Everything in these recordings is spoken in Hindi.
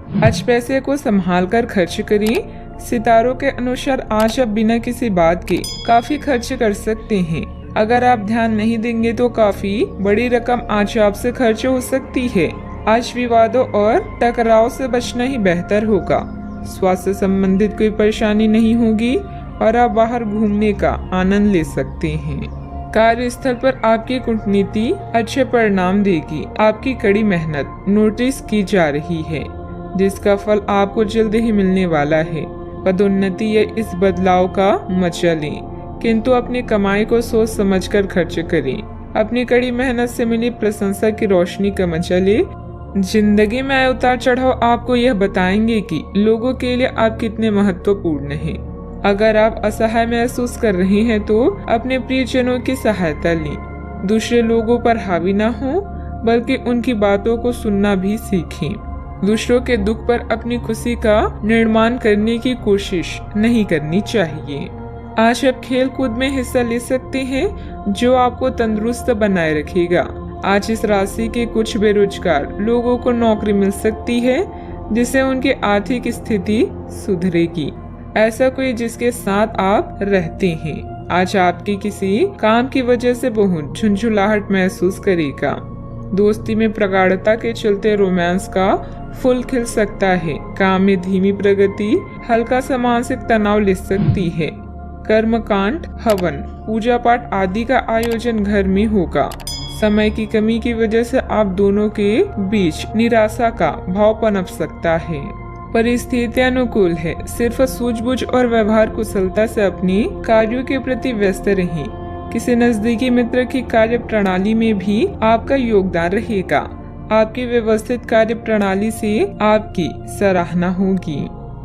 आज पैसे को संभाल कर खर्च करें। सितारों के अनुसार आज आप बिना किसी बात के काफी खर्च कर सकते हैं। अगर आप ध्यान नहीं देंगे तो काफी बड़ी रकम आज आपसे खर्च हो सकती है। आज विवादों और टकराव से बचना ही बेहतर होगा। स्वास्थ्य संबंधित कोई परेशानी नहीं होगी और आप बाहर घूमने का आनंद ले सकते हैं। कार्यस्थल पर आपकी कूटनीति अच्छे परिणाम देगी। आपकी कड़ी मेहनत नोटिस की जा रही है, जिसका फल आपको जल्द ही मिलने वाला है। पदोन्नति या इस बदलाव का मजा लें, किंतु अपनी कमाई को सोच समझकर खर्च करें। अपनी कड़ी मेहनत से मिली प्रशंसा की रोशनी का मजा लें। जिंदगी में आए उतार चढ़ाव आपको यह बताएंगे कि लोगों के लिए आप कितने महत्वपूर्ण हैं। अगर आप असहाय महसूस कर रहे हैं तो अपने प्रियजनों की सहायता लें। दूसरे लोगों पर हावी न हो, बल्कि उनकी बातों को सुनना भी सीखें। दूसरों के दुख पर अपनी खुशी का निर्माण करने की कोशिश नहीं करनी चाहिए। आज आप खेल कूद में हिस्सा ले सकते हैं, जो आपको तंदुरुस्त बनाए रखेगा। आज इस राशि के कुछ बेरोजगार लोगों को नौकरी मिल सकती है, जिससे उनकी आर्थिक स्थिति सुधरेगी। ऐसा कोई जिसके साथ आप रहते हैं आज आपकी किसी काम की वजह से बहुत झुंझुलाहट महसूस करेगा। दोस्ती में प्रगाढ़ता के चलते रोमांस का फूल खिल सकता है। काम में धीमी प्रगति हल्का सा मानसिक तनाव ले सकती है। कर्मकांड, हवन, पूजा पाठ आदि का आयोजन घर में होगा। समय की कमी की वजह से आप दोनों के बीच निराशा का भाव पनप सकता है। परिस्थितियां अनुकूल है। सिर्फ सूझबूझ और व्यवहार कुशलता से अपने कार्यों के प्रति व्यस्त रहें। किसी नजदीकी मित्र की कार्य प्रणाली में भी आपका योगदान रहेगा। आपकी व्यवस्थित कार्य प्रणाली से आपकी सराहना होगी।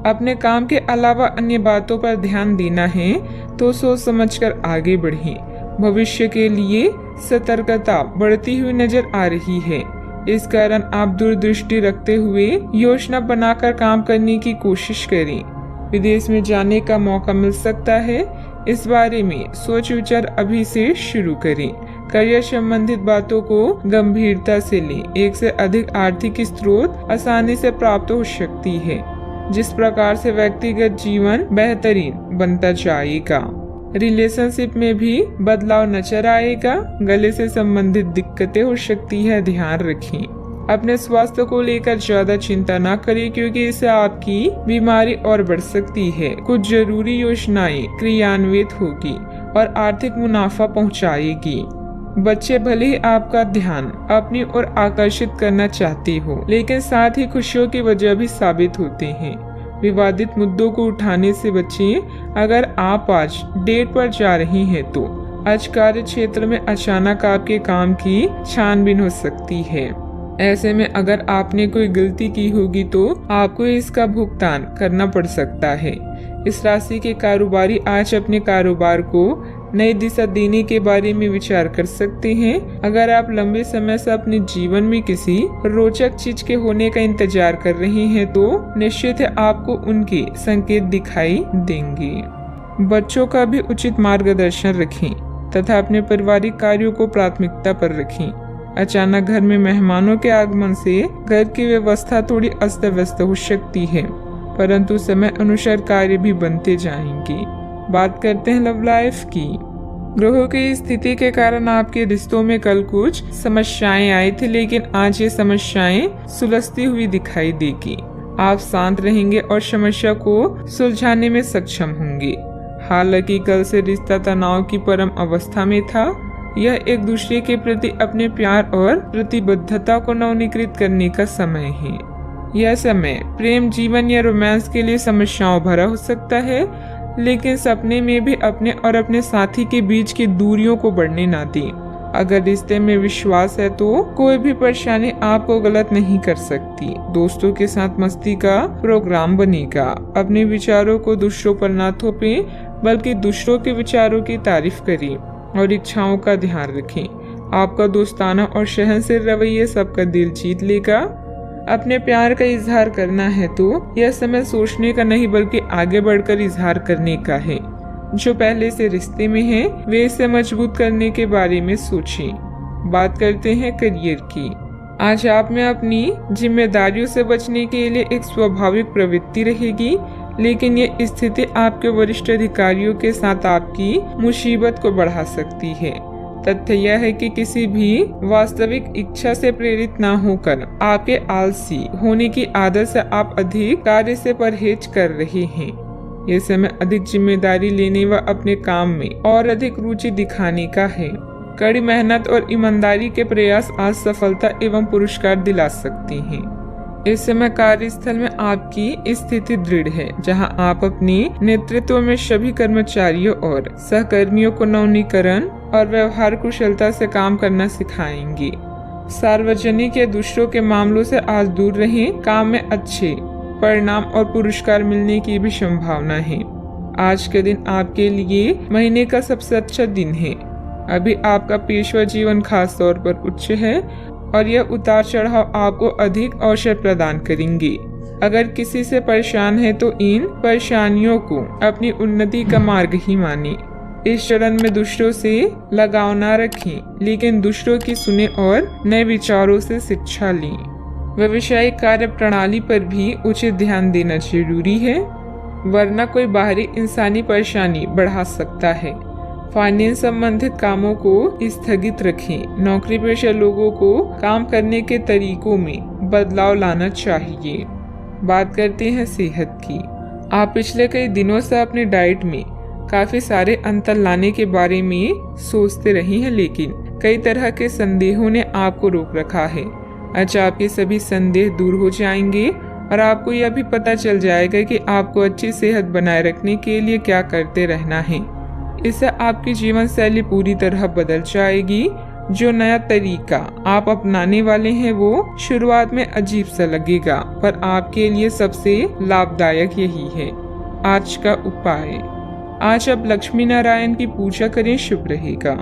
अपने काम के अलावा अन्य बातों पर ध्यान देना है तो सोच समझकर आगे बढ़ें। भविष्य के लिए सतर्कता बढ़ती हुई नजर आ रही है। इस कारण आप दूरदृष्टि रखते हुए योजना बनाकर काम करने की कोशिश करें। विदेश में जाने का मौका मिल सकता है। इस बारे में सोच विचार अभी से शुरू करें। करियर संबंधित बातों को गंभीरता से लें। एक से अधिक आर्थिक स्रोत आसानी से प्राप्त हो सकती है, जिस प्रकार से व्यक्तिगत जीवन बेहतरीन बनता जाएगा। रिलेशनशिप में भी बदलाव नजर आएगा। गले से संबंधित दिक्कतें हो सकती है, ध्यान रखें। अपने स्वास्थ्य को लेकर ज्यादा चिंता न करें, क्योंकि इससे आपकी बीमारी और बढ़ सकती है। कुछ जरूरी योजनाएं क्रियान्वित होगी और आर्थिक मुनाफा पहुंचाएगी। बच्चे भले ही आपका ध्यान अपनी ओर आकर्षित करना चाहते हो, लेकिन साथ ही खुशियों की वजह भी साबित होते हैं। विवादित मुद्दों को उठाने से बचें। अगर आप आज डेट पर जा रही हैं तो आज कार्य क्षेत्र में अचानक आपके काम की छानबीन हो सकती है। ऐसे में अगर आपने कोई गलती की होगी तो आपको इसका भुगतान करना पड़ सकता है। इस राशि के कारोबारी आज अपने कारोबार को नई दिशा देने के बारे में विचार कर सकते हैं। अगर आप लंबे समय से अपने जीवन में किसी रोचक चीज के होने का इंतजार कर रहे हैं तो निश्चित है आपको उनके संकेत दिखाई देंगे। बच्चों का भी उचित मार्गदर्शन रखें तथा अपने पारिवारिक कार्यों को प्राथमिकता पर रखें। अचानक घर में मेहमानों के आगमन से घर की व्यवस्था थोड़ी अस्त व्यस्त हो सकती है, परंतु समय अनुसार कार्य भी बनते जाएंगे। बात करते हैं लव लाइफ की। ग्रहों की स्थिति के कारण आपके रिश्तों में कल कुछ समस्याएं आई थी, लेकिन आज ये समस्याएं सुलझती हुई दिखाई देगी। आप शांत रहेंगे और समस्या को सुलझाने में सक्षम होंगे। हालांकि कल से रिश्ता तनाव की परम अवस्था में था। यह एक दूसरे के प्रति अपने प्यार और प्रतिबद्धता को नवीनीकृत करने का समय है। यह समय प्रेम जीवन या रोमांस के लिए समस्याओं भरा हो सकता है, लेकिन सपने में भी अपने और अपने साथी के बीच की दूरियों को बढ़ने ना दें। अगर रिश्ते में विश्वास है तो कोई भी परेशानी आपको गलत नहीं कर सकती। दोस्तों के साथ मस्ती का प्रोग्राम बनेगा। अपने विचारों को दूसरों पर ना थोपें, बल्कि दूसरों के विचारों की तारीफ करें और इच्छाओं का ध्यान रखें। आपका दोस्ताना और सहनशील रवैया सबका दिल जीत लेगा। अपने प्यार का इजहार करना है तो यह समय सोचने का नहीं, बल्कि आगे बढ़कर इजहार करने का है। जो पहले से रिश्ते में हैं, वे इसे मजबूत करने के बारे में सोचें। बात करते हैं करियर की। आज आप में अपनी जिम्मेदारियों से बचने के लिए एक स्वाभाविक प्रवृत्ति रहेगी, लेकिन ये स्थिति आपके वरिष्ठ अधिकारियों के साथ आपकी मुसीबत को बढ़ा सकती है। तथ्य यह है कि किसी भी वास्तविक इच्छा से प्रेरित न होकर आपके आलसी होने की आदत से आप अधिक कार्य से परहेज कर रहे हैं। ये समय अधिक जिम्मेदारी लेने व अपने काम में और अधिक रुचि दिखाने का है। कड़ी मेहनत और ईमानदारी के प्रयास आज सफलता एवं पुरस्कार दिला सकते हैं। इस समय कार्यस्थल में आपकी स्थिति दृढ़ है, जहां आप अपने नेतृत्व में सभी कर्मचारियों और सहकर्मियों को नवीनीकरण और व्यवहार कुशलता से काम करना सिखाएंगे। सार्वजनिक या दूसरों के मामलों से आज दूर रहें। काम में अच्छे परिणाम और पुरस्कार मिलने की भी संभावना है। आज के दिन आपके लिए महीने का सबसे अच्छा दिन है। अभी आपका पेशवा जीवन खास तौर पर उच्च है और यह उतार चढ़ाव आपको अधिक अवसर प्रदान करेंगे। अगर किसी से परेशान है तो इन परेशानियों को अपनी उन्नति का मार्ग ही माने। इस चरण में दूसरों से लगाव न रखें, लेकिन दूसरों की सुने और नए विचारों से शिक्षा लें। व्यवसायिक कार्य प्रणाली पर भी उचित ध्यान देना जरूरी है, वरना कोई बाहरी इंसानी परेशानी बढ़ा सकता है। फाइनेंस संबंधित कामों को स्थगित रखें। नौकरी पेशा लोगों को काम करने के तरीकों में बदलाव लाना चाहिए। बात करते हैं सेहत की। आप पिछले कई दिनों से अपने डाइट में काफी सारे अंतर लाने के बारे में सोचते रही हैं, लेकिन कई तरह के संदेहों ने आपको रोक रखा है। आज आपके सभी संदेह दूर हो जाएंगे और आपको यह भी पता चल जाएगा कि आपको अच्छी सेहत बनाए रखने के लिए क्या करते रहना है। इससे आपकी जीवन शैली पूरी तरह बदल जाएगी। जो नया तरीका आप अपनाने वाले हैं वो शुरुआत में अजीब सा लगेगा, पर आपके लिए सबसे लाभदायक यही है। आज का उपाय, आज आप लक्ष्मी नारायण की पूजा करें, शुभ रहेगा।